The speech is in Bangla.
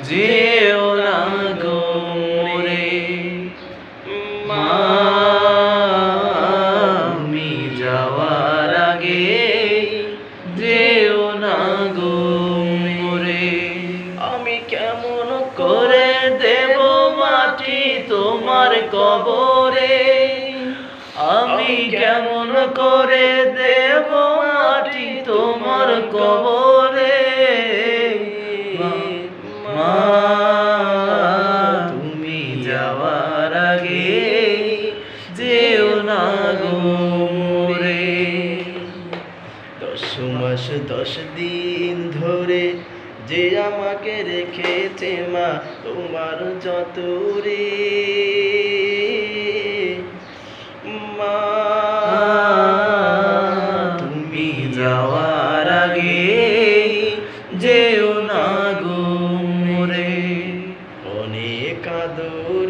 যেও না গো মোরে মা, আমি যাওয়ার আগে যেও না গো মোরে। আমি কেমন করে দেব মাটি তোমার কবরে, আমি কেমন করে দেব মাটি তোমার কবরে। মা, তুমি যাওয়ার আগে যেও না গো মোরে। 10 মাস 10 দিন ধরে যে আমাকে রেখেছে মা তোমার যতরে। মা, তুমি যাওয়ার আগে যেও না গো মোরে। অনেক আদরে